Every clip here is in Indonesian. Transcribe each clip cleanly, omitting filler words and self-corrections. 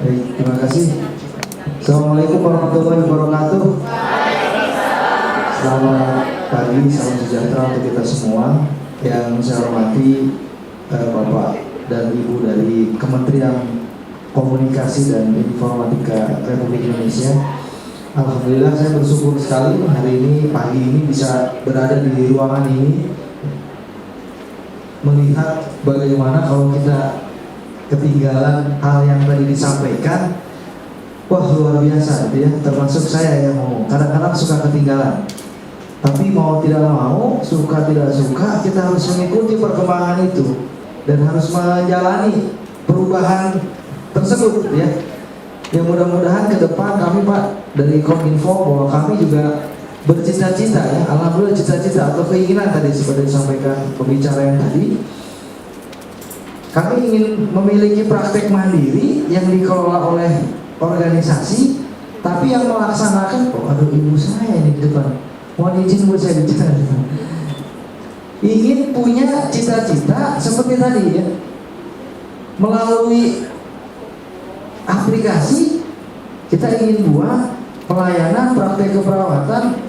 Baik, terima kasih. Assalamualaikum warahmatullahi wabarakatuh. Selamat pagi, salam sejahtera untuk kita semua. Yang saya hormati Bapak dan Ibu dari Kementerian Komunikasi dan Informatika Republik Indonesia. Alhamdulillah saya bersyukur sekali hari ini, pagi ini bisa berada di ruangan ini, melihat bagaimana kalau kita ketinggalan hal yang tadi disampaikan. Wah, luar biasa ya, termasuk saya yang ngomong kadang-kadang suka ketinggalan, tapi mau tidak mau, suka tidak suka, kita harus mengikuti perkembangan itu dan harus menjalani perubahan tersebut ya. Yang mudah-mudahan ke depan kami Pak dari Kominfo bahwa kami juga bercita-cita ya, alhamdulillah cita-cita atau keinginan tadi seperti disampaikan pembicara yang tadi, kami ingin memiliki praktek mandiri yang dikelola oleh organisasi, tapi yang melaksanakan, oh aduh ibu saya ini di depan, mohon izin bu saya bicara, ingin punya cita-cita seperti tadi ya, melalui aplikasi kita ingin buat pelayanan praktek keperawatan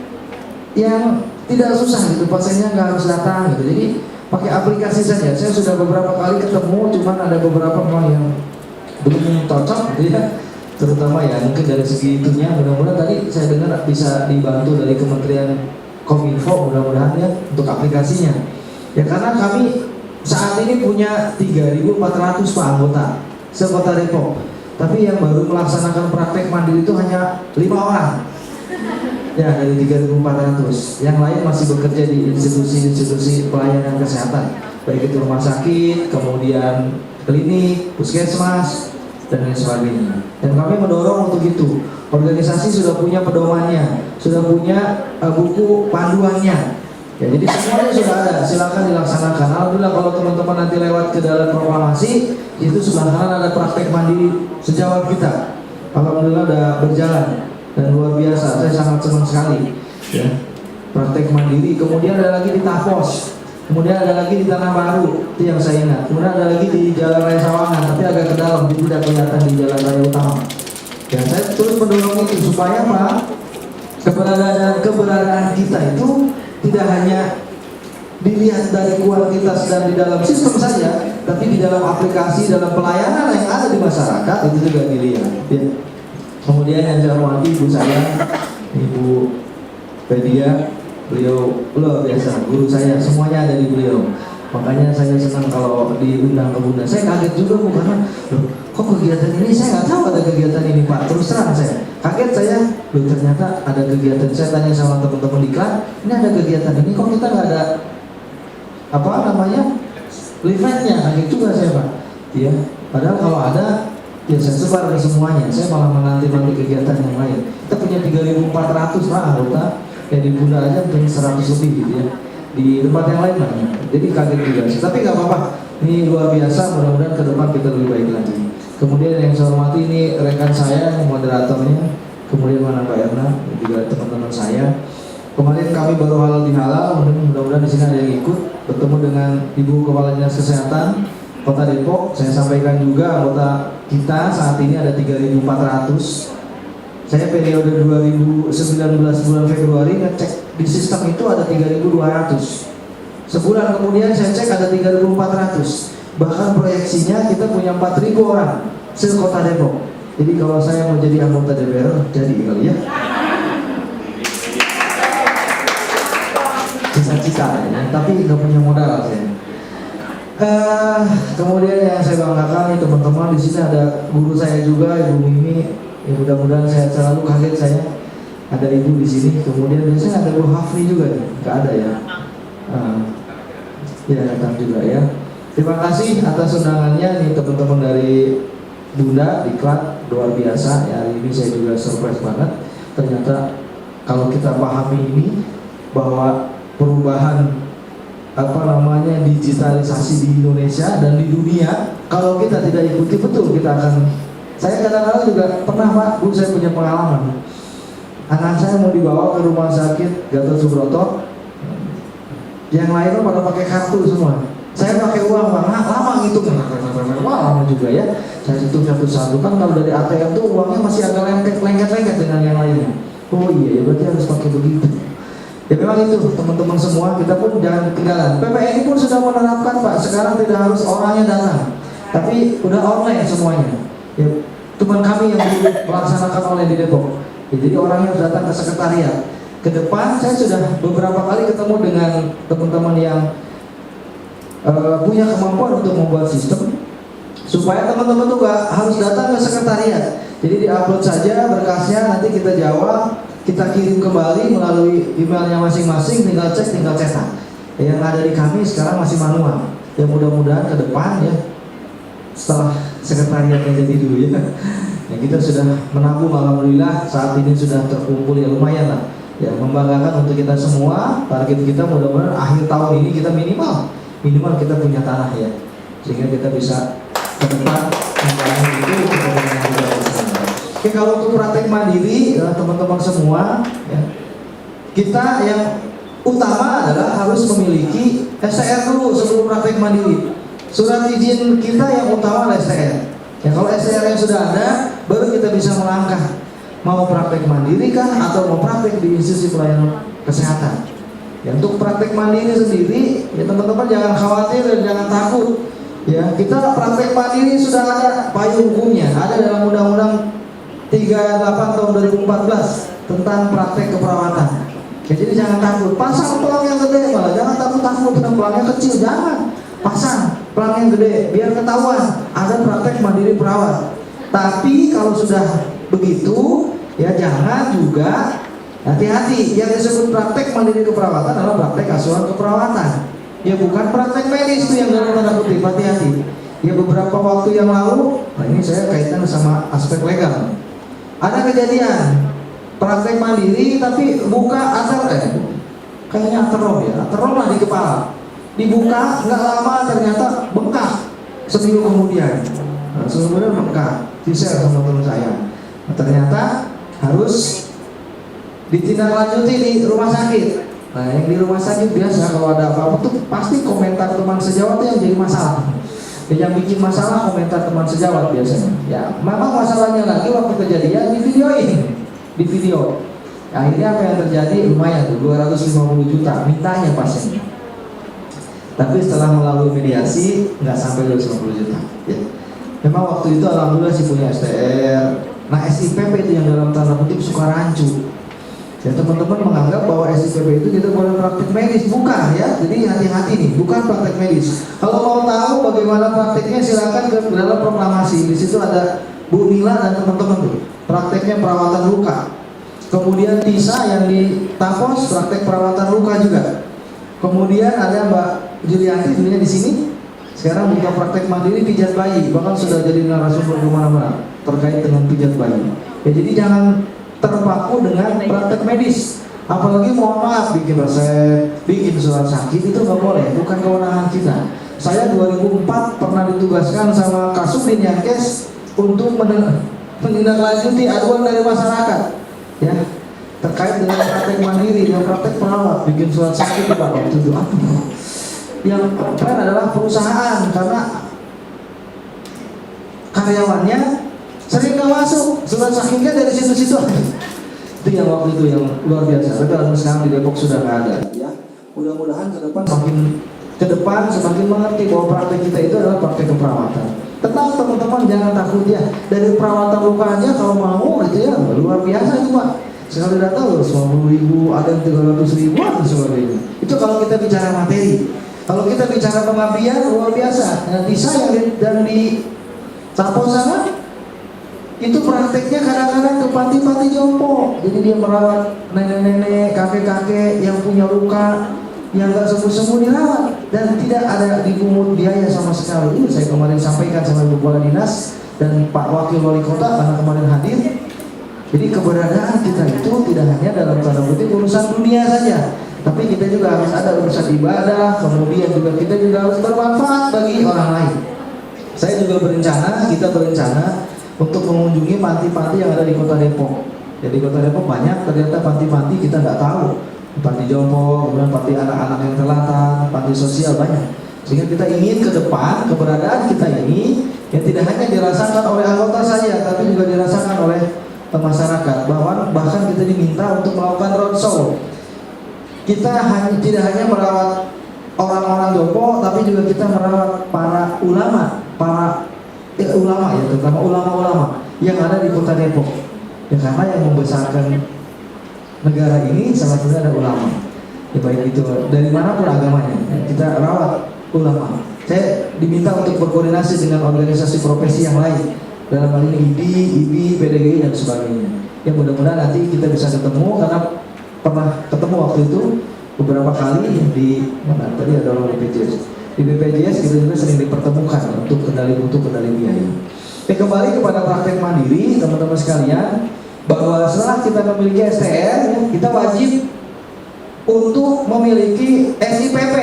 yang tidak susah gitu, pasiennya nggak harus datang gitu, jadi pakai aplikasi saja. Saya sudah beberapa kali ketemu, cuman ada beberapa memang yang belum cocok gitu ya, terutama ya mungkin dari segi itunya. Mudah-mudahan tadi saya dengar bisa dibantu dari Kementerian Kominfo, mudah-mudahan ya untuk aplikasinya ya, karena kami saat ini punya 3.400 Pak anggota se-Kota Depok, tapi yang baru melaksanakan praktek mandiri itu hanya 5 orang ya dari 3.400. Yang lain masih bekerja di institusi-institusi pelayanan kesehatan, baik itu rumah sakit, kemudian klinik, puskesmas, dan lain sebagainya. Dan kami mendorong untuk itu. Organisasi sudah punya pedomannya, sudah punya buku panduannya ya, jadi semuanya sudah ada, silakan dilaksanakan. Alhamdulillah kalau teman-teman nanti lewat ke dalam proklamasi, itu sebelah kanan ada praktek mandiri sejawat kita. Alhamdulillah udah berjalan dan luar biasa, saya sangat senang sekali ya, praktek mandiri. Kemudian ada lagi di Tapos, kemudian ada lagi di Tanah Baru, itu yang saya ingat. Kemudian ada lagi di Jalan Raya Sawangan, tapi agak ke dalam, jadi tidak kelihatan di Jalan Raya Utama ya. Saya terus mendorong itu supaya Pak, keberadaan kita itu tidak hanya dilihat dari kuantitas dan di dalam sistem saja, tapi di dalam aplikasi, dalam pelayanan yang ada di masyarakat itu juga dilihat ya. Kemudian yang saya hormati ibu saya, Ibu Pedia, beliau luar biasa, guru saya, semuanya ada di beliau. Makanya saya senang kalau diundang ke Bunda. Saya kaget juga Bu, karena loh, kok kegiatan ini saya nggak tahu ada kegiatan ini Pak. Terus terang saya kaget, saya loh ternyata ada kegiatan. Saya tanya sama teman-teman di klan, ini ada kegiatan ini kok kita nggak ada apa namanya leafletnya. Kaget juga saya Pak ya, padahal kalau ada ya saya sebar ke semuanya. Saya malah menanti-nanti kegiatan yang lain. Kita punya 3.400 Pak anggota, ya di Bunda aja punya 100 lebih gitu ya, di tempat yang lain banyak. Jadi kaget juga sih, tapi nggak apa-apa, ini luar biasa. Mudah-mudahan ke depan kita lebih baik lagi. Kemudian yang saya hormati ini rekan saya, moderatornya, kemudian mana Pak Erna, dan juga teman-teman saya. Kemarin kami baru halal di halal, mudah-mudahan di sini ada yang ikut bertemu dengan Ibu Kepala Dinas Kesehatan Kota Depok. Saya sampaikan juga anggota kita saat ini ada 3.400. Saya periode 2019 bulan Februari ngecek di sistem itu ada 3.200. Sebulan kemudian saya cek ada 3.400. Bahkan proyeksinya kita punya 4.000 orang se-Kota Depok. Jadi kalau saya mau jadi anggota DPR, jadi kali ya. Cita-cita ya, tapi nggak punya modal saya. Kemudian yang saya banggakan nih teman-teman, di sini ada guru saya juga, Ibu Mimi. Ya, mudah-mudahan saya selalu kaget saya ada ibu di sini. Kemudian biasanya ada Bu Hafni juga nih, nggak ada ya. Ya datang juga ya. Terima kasih atas undangannya nih teman-teman dari Bunda Diklat, luar biasa ya. Hari ini saya juga surprise banget. Ternyata kalau kita pahami ini bahwa perubahan apa namanya digitalisasi di Indonesia dan di dunia, kalau kita tidak ikuti betul kita akan. Saya kadang-kadang juga pernah Pak, Bu, saya punya pengalaman. Anak saya mau dibawa ke rumah sakit Gatot Subroto, yang lainnya pada pakai kartu semua. Saya pakai uang Bang, lama gitu kan, wah lama juga ya. Saya hitung satu-satu, kan kalau dari ATM tuh uangnya masih agak lengket-lengket dengan yang lainnya. Oh iya ya, berarti harus pakai begitu. Ya memang itu teman-teman semua, kita pun jangan ketinggalan. PPNI pun sudah menerapkan Pak, sekarang tidak harus orangnya datang, tapi udah online semuanya. Ya, cuman kami yang melaksanakan online di Depok. Ya, jadi orangnya harus datang ke sekretariat. Ke depan saya sudah beberapa kali ketemu dengan teman-teman yang punya kemampuan untuk membuat sistem supaya teman-teman tuh gak harus datang ke sekretariat. Jadi diupload saja berkasnya, nanti kita jawab, kita kirim kembali melalui emailnya masing-masing, tinggal cek, tinggal cetak. Yang ada di kami sekarang masih manual. Ya mudah-mudahan ke depan ya, setelah sekretariatnya jadi dulu ya, ya kita sudah menabung, alhamdulillah saat ini sudah terkumpul ya lumayan lah. Ya membanggakan untuk kita semua. Target kita mudah-mudahan akhir tahun ini kita minimal kita punya tanah ya, sehingga kita bisa ke depan membangun itu. Oke, kalau untuk praktek mandiri teman-teman semua ya, kita yang utama adalah harus memiliki STR dulu sebelum praktek mandiri. Surat izin kita yang utama adalah STR ya. Kalau STR yang sudah ada, baru kita bisa melangkah mau praktek mandiri kan atau mau praktek di institusi pelayanan kesehatan. Ya, untuk praktek mandiri sendiri, ya teman-teman jangan khawatir dan jangan takut. Ya, kita praktek mandiri sudah ada payung hukumnya, ada dalam Undang-Undang 38 tahun 2014 tentang praktek keperawatan. Ya, jadi jangan takut. Pasang pelang yang gede, malah jangan takut dengan pelangnya kecil, jangan. Pasang pelang yang gede, biar ketahuan ada praktek mandiri perawat. Tapi kalau sudah begitu, ya jangan juga. Hati-hati, yang disebut praktek mandiri keperawatan adalah praktek asuhan keperawatan. Ya bukan praktek medis itu yang dalam tanda kutip, hati-hati. Ya beberapa waktu yang lalu, nah ini saya kaitan sama aspek legal. Ada kejadian praktek mandiri tapi buka kayaknya aterom ya, aterom lah di kepala. Dibuka nggak lama ternyata bengkak seminggu kemudian. Nah, sebenarnya bengkak, di-share sama teman saya. Nah, ternyata harus ditindaklanjuti di rumah sakit. Nah, yang di rumah sakit biasa kalau ada apa-apa tuh pasti komentar teman sejawat yang jadi masalah. Yang bikin masalah komentar teman sejawat biasanya. Ya, memang masalahnya lagi waktu kejadian di video. Akhirnya apa yang terjadi lumayan tuh 250 juta mintanya pasiennya. Tapi setelah melalui mediasi nggak sampai 250 juta. Ya. Memang waktu itu alhamdulillah sih punya STR. Nah, SIPP itu yang dalam tanda kutip suka rancu. Ya teman-teman menganggap bahwa SIPP itu kita boleh praktik medis, bukan ya. Jadi hati-hati nih, bukan praktik medis. Kalau mau tahu bagaimana praktiknya silakan ke dalam proklamasi. Di situ ada Bu Nila dan teman-teman tuh. Prakteknya perawatan luka. Kemudian TISA yang di Tapos praktek perawatan luka juga. Kemudian ada Mbak Julianti sebenarnya di sini. Sekarang buka praktek mandiri pijat bayi, bahkan sudah jadi narasumber kemana-mana terkait dengan pijat bayi. Ya jadi jangan terpaku dengan praktek medis. Apalagi mohon maaf bikin resep, bikin surat sakit itu nggak boleh, bukan kewenangan kita. Saya 2004 pernah ditugaskan sama Kasubdin Yankes untuk menindaklanjuti aduan dari masyarakat, ya terkait dengan praktek mandiri dan praktek perawat, bikin surat sakit itu waktu itu. Yang keren adalah perusahaan karena karyawannya sering nggak masuk surat sakitnya dari situ-situ. Itu yang waktu itu yang luar biasa. Tapi kalau sekarang di Depok sudah nggak ada. Ya, mudah-mudahan ke depan semakin mengerti bahwa praktek kita itu adalah praktek keperawatan. Tenang teman-teman, jangan takut ya. Dari perawatan luka aja kalau mau itu ya luar biasa itu Pak. Sekali datang 50.000, ada 300.000 dan sebagainya. Itu kalau kita bicara materi. Kalau kita bicara pengabdian luar biasa. Nanti saya dan di Tapos sana itu prakteknya kadang-kadang ke panti-panti jompo. Jadi dia merawat nenek-nenek, kakek-kakek yang punya luka yang gak sembuh-sembuh dirawat dan tidak ada dipungut biaya sama sekali. Ini saya kemarin sampaikan sama Ibu Kepala Dinas dan Pak Wakil Wali Kota karena kemarin hadir. Jadi keberadaan kita itu tidak hanya dalam tanda kutip urusan dunia saja, tapi kita juga harus ada urusan ibadah. Kemudian juga kita juga harus bermanfaat bagi orang lain. Saya juga kita berencana untuk mengunjungi panti-panti yang ada di Kota Depok. Jadi Kota Depok banyak ternyata panti-panti kita nggak tahu. Panti jompo, kemudian panti anak-anak yang terlantar, panti sosial banyak. Sehingga kita ingin ke depan keberadaan kita ini yang tidak hanya dirasakan oleh anggota saja, tapi juga dirasakan oleh masyarakat. Bahkan kita diminta untuk melakukan roadshow. Kita tidak hanya merawat orang-orang Jopo, tapi juga kita merawat para ulama, ulama ya, terutama ulama-ulama yang ada di Kota Depok. Ya, karena yang membesarkan negara ini salah satunya ada ulama. Ya, baik itu dari manapun agamanya, kita rawat ulama. Saya diminta untuk berkoordinasi dengan organisasi profesi yang lain, dalam hal ini IBI, PDGI dan sebagainya. Ya, mudah-mudahan nanti kita bisa ketemu, karena pernah ketemu waktu itu beberapa kali di mana tadi ada BPJS. Di BPJS kita juga sering dipertemukan untuk kendali mutu, kendali biaya. Kembali kepada praktek mandiri, teman-teman sekalian, bahwa setelah kita memiliki STR, ya, kita wajib untuk memiliki SIPP.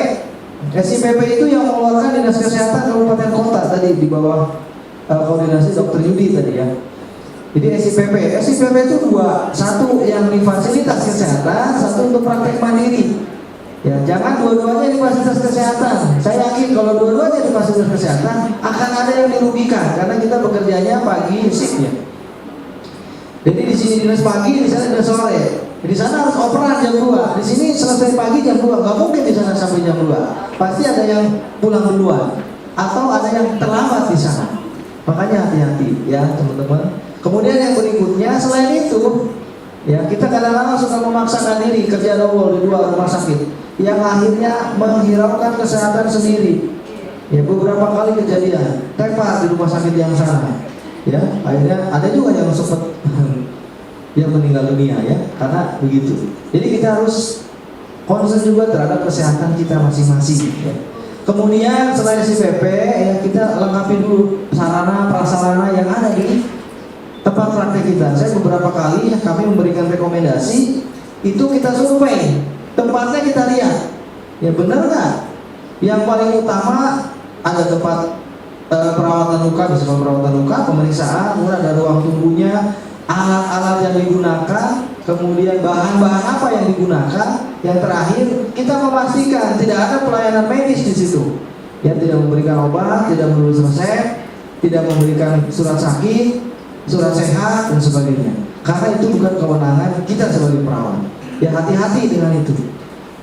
SIPP itu yang mengeluarkan Dinas Kesehatan Kabupaten Kota tadi di bawah koordinasi Dr. Yudi tadi ya. Jadi SIPP itu dua, satu yang di fasilitas kesehatan, satu untuk praktek mandiri. Ya, jangan dua-duanya di fasilitas kesehatan. Saya yakin kalau dua-duanya di fasilitas kesehatan akan ada yang dirugikan karena kita bekerjanya pagi shift ya. Jadi di sini dinas pagi, di sana dinas sore. Di sana harus operan jam 2. Di sini selesai pagi jam 2. Gak mungkin di sana sampai jam 2. Pasti ada yang pulang duluan atau ada yang terlambat di sana. Makanya hati-hati ya teman-teman. Kemudian yang berikutnya selain itu, ya kita kadang-kadang suka memaksakan diri kerja double di dua rumah sakit, yang akhirnya menghiraukan kesehatan sendiri. Ya, beberapa kali kejadian tepar di rumah sakit yang sana. Ya, akhirnya ada juga yang sempat yang meninggal dunia ya, karena begitu. Jadi kita harus concern juga terhadap kesehatan kita masing-masing. Ya. Kemudian selain SIPP, ya kita lengkapi dulu sarana prasarana yang ada di tempat praktek kita. Saya beberapa kali ya, kami memberikan rekomendasi, itu kita survei, tempatnya kita lihat, ya benar nggak? Yang paling utama ada tempat perawatan luka, bisa perawatan luka, pemeriksaan, kemudian ada ruang tunggunya, alat-alat yang digunakan, kemudian bahan-bahan apa yang digunakan, yang terakhir kita memastikan tidak ada pelayanan medis di situ, ya tidak memberikan obat, tidak menulis resep, tidak memberikan surat sakit, surat sehat dan sebagainya. Karena itu bukan kewenangan kita sebagai perawat. Ya hati-hati dengan itu.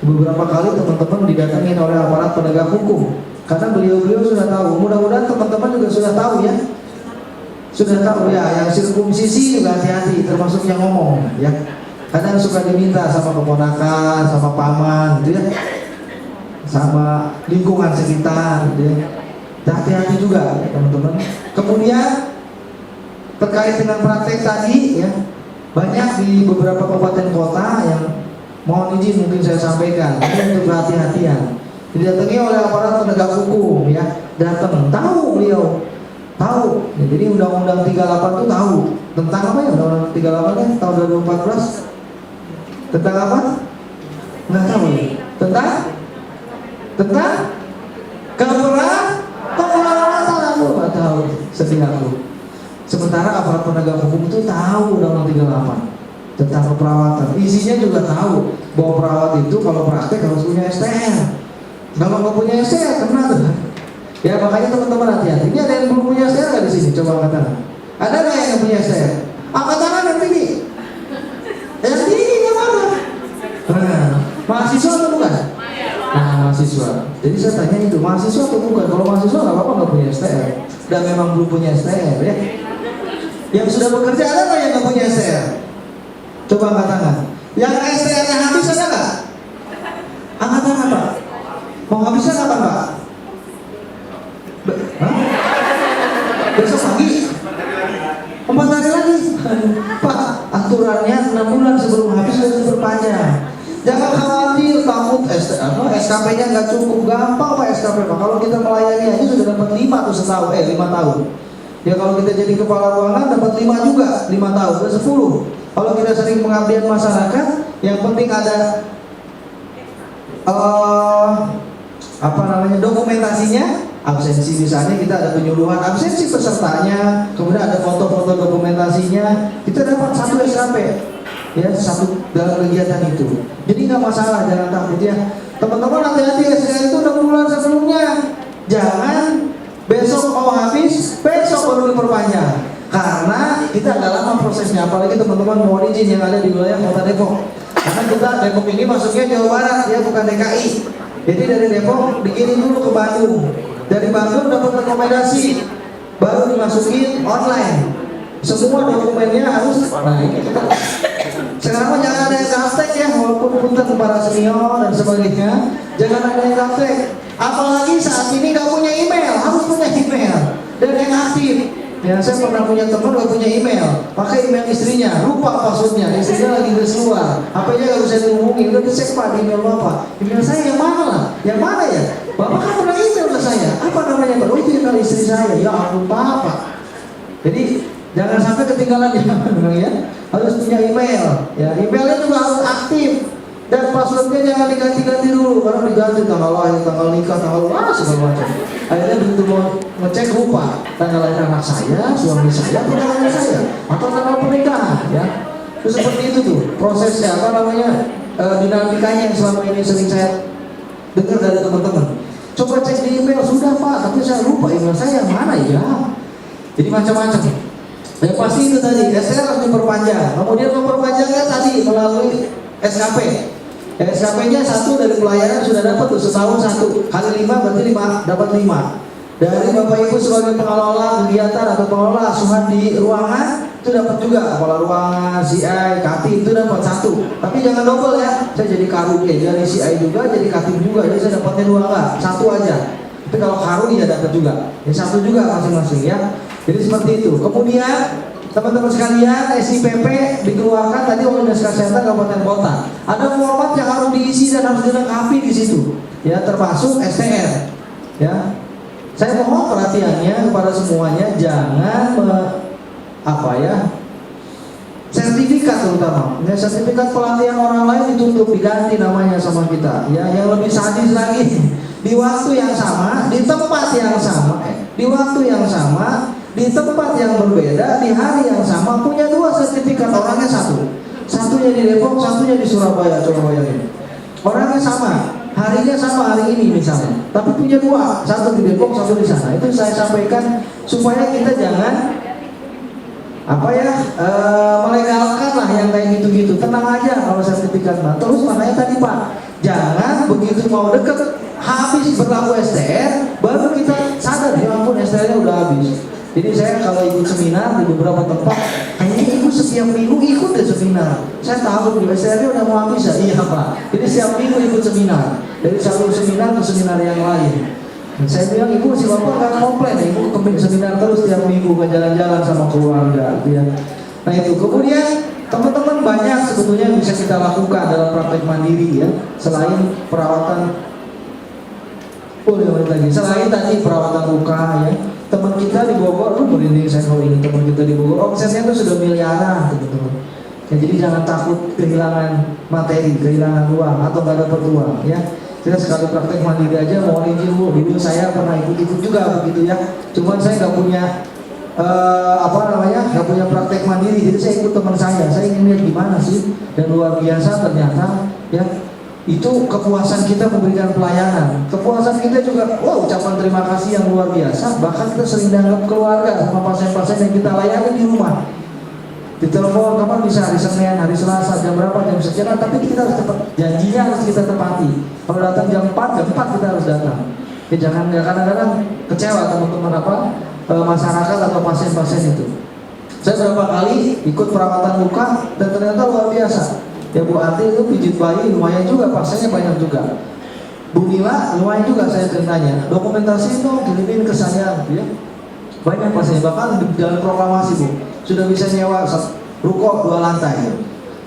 Beberapa kali teman-teman didatangi oleh aparat penegak hukum. Karena beliau-beliau sudah tahu, mudah-mudahan teman-teman juga sudah tahu ya. Sudah tahu ya, yang sirkumsisi juga hati-hati, termasuk yang ngomong ya. Kadang suka diminta sama keponakan, sama paman gitu ya. Sama lingkungan sekitar gitu ya. Hati-hati juga ya, teman-teman. Kemudian terkait dengan praktek tadi ya, banyak di beberapa kabupaten kota yang mohon izin mungkin saya sampaikan, ini untuk kehati-hatian. Didatangi oleh aparat penegak hukum ya, datang tahu beliau tahu ya, jadi undang-undang 38 itu tahu tentang apa ya, undang-undang 38 ya tahun 2014 tentang apa? Nggak tahu ya. Tentang keperawatan, aku nggak tahu, sedih aku. Sementara aparat penegak hukum itu tahu undang-undang 38 tentang keperawatan, isinya juga tahu bahwa perawat itu kalau praktek harus punya STR. Kalau nggak punya STR, kena tuh. Ya makanya teman-teman hati-hati. Ini ada yang belum punya STR nggak di sini? Coba angkat tangan. Ada nggak yang punya STR? Angkat tangan yang tinggi. Yang tinggi nggak apa? Nah, mahasiswa atau bukan? Nah, mahasiswa. Jadi saya tanya itu, mahasiswa atau bukan? Kalau mahasiswa nggak apa-apa nggak punya STR. Dan memang belum punya STR ya. Yang sudah bekerja ada nggak yang nggak punya STR? Coba angkat tangan. Yang STR-nya habis ada nggak? Angkat tangan Pak. Mau habisnya kapan Pak? Besok pagi? 4 hari lagi? Pak, aturannya 6 bulan sebelum habis harus diperpanjang. Jangan khawatir takut SKP-nya nggak cukup. Gampang Pak SKP Pak. Kalau kita melayani aja sudah dapat 5 tuh setahun, 5 tahun. Ya kalau kita jadi kepala ruangan dapat 5 juga, 5 tahun, udah 10. Kalau kita sering pengabdian masyarakat, yang penting ada dokumentasinya, absensi misalnya kita ada penyuluhan absensi pesertanya, kemudian ada foto-foto dokumentasinya, kita dapat 1 SKP ya, 1 dalam kegiatan itu. Jadi nggak masalah, jangan takut ya teman-teman. Hati-hati SKP itu 6 bulan sebelumnya. teman-teman mohon izin yang ada di wilayah Kota Depok. Karena kita Depok ini masuknya Jawa Barat, ya bukan DKI. Jadi dari Depok dikirim dulu ke Bandung. Dari Bandung dapat rekomendasi, baru dimasukin online. Semua dokumennya harus. Nah ini kita. Sekarang jangan ada yang gaptek ya, walaupun punten para senior dan sebagainya, jangan ada yang gaptek. Apalagi saat ini nggak punya email, harus punya email dan yang aktif. Ya, saya pernah punya teman nggak punya email, pakai email istrinya, lupa passwordnya, istrinya lagi keluar, HP-nya nggak bisa dihubungi, udah dicek Pak di email Bapak, email saya yang mana lah, yang mana ya? Bapak kan pernah email ke saya, apa namanya Pak? Oh itu email istri saya, ya ampun Bapak. Jadi jangan sampai ketinggalan ya, harus punya email, ya emailnya juga harus aktif. Dan passwordnya jangan diganti-ganti dulu, karena diganti tanggal lahir, tanggal nikah, tanggal segala macam. Akhirnya begitu mau ngecek lupa tanggal lahir anak saya, suami saya, tunangan saya, atau tanggal pernikahan, ya. Itu seperti itu tuh prosesnya, apa namanya dinamikanya yang selama ini sering saya dengar dari teman-teman. Coba cek di email, sudah Pak, tapi saya lupa email saya mana ya. Jadi macam-macam. Ya pasti itu tadi, STR harus diperpanjang. Kemudian memperpanjangnya tadi melalui SKP. SKP-nya satu dari pelayanan sudah dapat tuh setahun satu kali 5 berarti 5 dapat 5. Dari Bapak Ibu sebagai pengelola kegiatan atau pengelola asuhan di ruangan itu dapat juga, kepala ruangan, CI, Katim itu dapat satu. Tapi jangan double ya. Saya jadi karu dari CI juga, jadi Katim juga. Jadi saya dapatnya 2 enggak, satu aja. Tapi kalau karu ya dapat juga. Ya satu juga masing-masing ya. Jadi seperti itu. Kemudian teman-teman sekalian, SIPP dikeluarkan tadi oleh Dinas Kesehatan Kabupaten Kota. Ada format yang harus diisi dan harus dilengkapi di situ. Ya, termasuk STR. Ya. Saya mohon perhatiannya kepada semuanya, jangan sertifikat terutama. Ya, sertifikat pelatihan orang lain ditutup, diganti namanya sama kita. Ya, yang lebih sadis lagi, di waktu yang sama, di tempat yang sama, di waktu yang sama, di tempat yang berbeda, di hari yang sama, punya 2 sertifikat, orangnya satunya di Depok, satunya di Surabaya. Coba bayangin, orangnya sama, harinya sama hari ini misalnya, tapi punya 2, satu di Depok, satu di sana. Itu saya sampaikan supaya kita jangan melegalkan lah yang kayak gitu-gitu. Tenang aja kalau sertifikat mah. Terus makanya tadi Pak, jangan begitu mau deket habis berlaku STR baru kita sadar ya ampun STR-nya udah habis. Jadi saya kalau ikut seminar di beberapa tempat, kayaknya ikut setiap minggu ikut deh seminar. Saya tahu di STR udah mau habis ya, iya Pak. Jadi setiap minggu ikut seminar, dari satu seminar ke seminar yang lain. Dan saya bilang ibu si bapak nggak komplain, ibu ke seminar terus setiap minggu ke jalan-jalan sama keluarga, gitu ya. Nah itu kemudian teman-teman banyak sebetulnya yang bisa kita lakukan dalam praktek mandiri ya, selain perawatan. Selain tadi perawatan luka ya. Teman kita di Bogor, merinding saya kalau ini teman kita di Bogor, omsetnya itu sudah miliaran teman-teman. Ya, jadi jangan takut kehilangan materi, kehilangan uang atau nggak dapat uang ya. Kita sekali praktek mandiri aja, mohon izin Bu, dulu saya pernah ikut juga begitu ya. Cuman saya nggak punya nggak punya praktek mandiri, jadi saya ikut teman saya ingin lihat gimana sih, dan luar biasa ternyata ya. Itu kepuasan kita memberikan pelayanan, kepuasan kita juga, ucapan terima kasih yang luar biasa. Bahkan kita sering dianggap keluarga sama pasien-pasien yang kita layani di rumah. Ditelepon kapan bisa, hari Senin, hari Selasa, jam berapa, jam sekian, tapi kita harus tepat, janjinya harus kita tepati. Kalau datang jam 4 kita harus datang. Ya jangan kadang-kadang kecewa teman-teman masyarakat atau pasien-pasien itu. Saya berapa kali ikut perawatan luka dan ternyata luar biasa. Ya Bu Arti itu pijit bayi lumayan juga, pasiennya banyak juga. Bu Mila lumayan juga saya ceritanya. Dokumentasi itu kirimin ke saya, ya. Banyak pasien, bahkan di dalam proklamasi Bu sudah bisa nyewa ruko 2 lantai. Ya.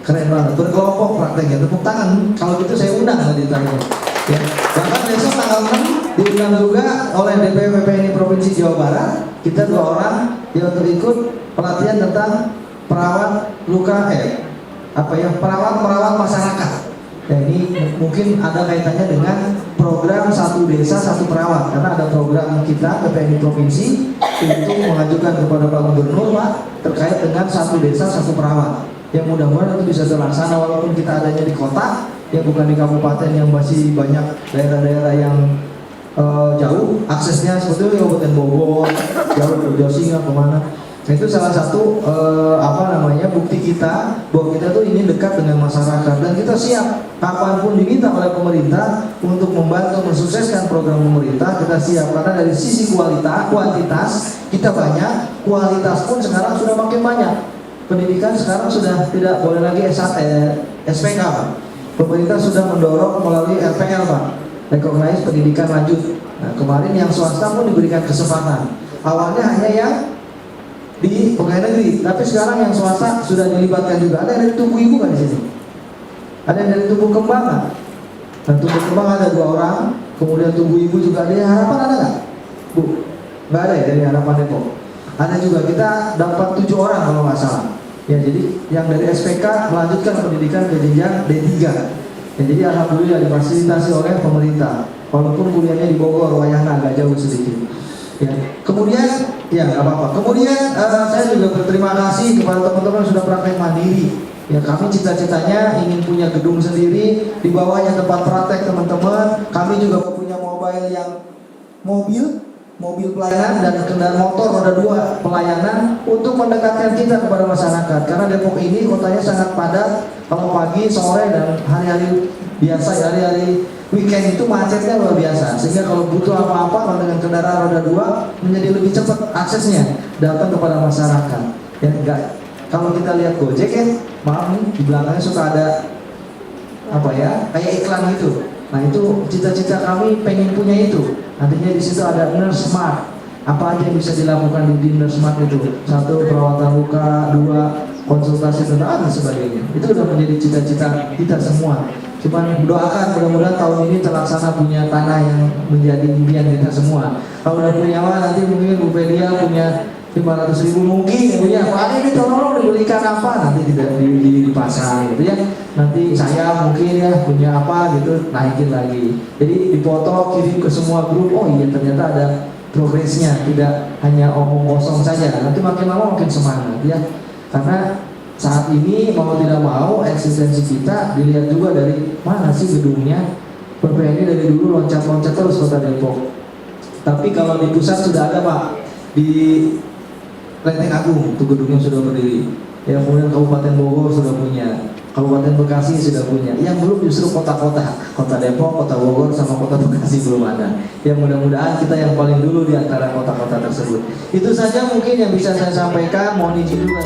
Keren banget, berkelompok prakteknya. Tepuk tangan, kalau gitu saya undang tadi tanya. Ya. Bahkan besok tanggal 6 diundang juga oleh DPW PPNI Provinsi Jawa Barat. Kita 2 orang yang untuk ikut pelatihan tentang perawat luka perawat masyarakat. Ya, ini mungkin ada kaitannya dengan program Satu Desa Satu Perawat, karena ada program kita PPNI Provinsi untuk mengajukan kepada Pak Gubernur Pak terkait dengan Satu Desa Satu Perawat. Yang mudah-mudahan itu bisa terlaksana walaupun kita adanya di kota, ya bukan di kabupaten yang masih banyak daerah-daerah yang jauh aksesnya, sebetulnya Kabupaten Bogor jauh ke Singa kemana. Nah, itu salah satu bukti kita bahwa kita tuh ini dekat dengan masyarakat dan kita siap kapanpun diminta oleh pemerintah untuk membantu mensukseskan program pemerintah. Kita siap karena dari sisi kuantitas kita banyak, kualitas pun sekarang sudah makin banyak. Pendidikan sekarang sudah tidak boleh lagi SPK, Pak. Pemerintah sudah mendorong melalui RPL, Pak, Recognize Pendidikan Lanjut. Nah, kemarin yang swasta pun diberikan kesempatan. Awalnya hanya yang di pegawai negeri, tapi sekarang yang swasta sudah dilibatkan juga. Ada yang dari tumbuh ibu kan di sini? Ada yang dari tumbuh kembang kan? Dan tumbuh kembang ada 2 orang, kemudian tumbuh ibu juga ada. Harapan ada nggak? Bu, nggak ada ya dari Harapan Depok. Ada juga, kita dapat 7 orang kalau nggak salah. Ya, jadi yang dari SPK melanjutkan pendidikan ke jenjang D3. Ya, jadi alhamdulillah difasilitasi oleh pemerintah. Walaupun kuliahnya di Bogor, Wayahna agak jauh sedikit. Ya, kemudian ya nggak apa-apa. Kemudian saya juga berterima kasih kepada teman-teman yang sudah praktek mandiri. Ya, kami cita-citanya ingin punya gedung sendiri, di bawahnya tempat praktek teman-teman. Kami juga punya mobil pelayanan dan kendaraan motor roda 2 pelayanan untuk mendekatkan kita kepada masyarakat. Karena Depok ini kotanya sangat padat. Kalau pagi, sore dan hari-hari biasa, hari-hari weekend itu macetnya luar biasa, sehingga kalau butuh apa-apa kalau dengan kendaraan roda 2 menjadi lebih cepat aksesnya datang kepada masyarakat. Ya, enggak. Kalau kita lihat Gojek ya, maaf nih, di belakangnya suka ada kayak iklan gitu. Nah, itu cita-cita kami pengen punya itu. Nantinya di situ ada Nurse Smart. Apa aja yang bisa dilakukan di Nurse Smart itu? 1, perawatan luka, 2, konsultasi tentang dan sebagainya. Itu sudah menjadi cita-cita kita semua. Cuman doakan mudah-mudahan tahun ini terlaksana, punya tanah yang menjadi impian kita semua. Kalau udah punya nanti mungkin Bu Pelia punya 500.000 mungkin punya Pak ini tolong dibelikan apa, nanti tidak dipasang gitu ya. Nanti saya mungkin ya punya apa gitu, naikin lagi. Jadi dipoto, kirim ke semua grup. Oh iya, ternyata ada progresnya, tidak hanya omong kosong saja. Nanti makin lama makin semangat ya. Karena saat ini mau tidak mau eksistensi kita dilihat juga dari mana sih gedungnya. PPNI dari dulu loncat-loncat terus Kota Depok. Tapi kalau di pusat sudah ada, Pak, di Lenteng Agung, itu gedungnya sudah berdiri. Ya, kemudian Kabupaten Bogor sudah punya, Kabupaten Bekasi sudah punya. Yang belum justru kota-kota, Kota Depok, Kota Bogor, sama Kota Bekasi belum ada. Ya, mudah-mudahan kita yang paling dulu di antara kota-kota tersebut. Itu saja mungkin yang bisa saya sampaikan. Mohon izin juga.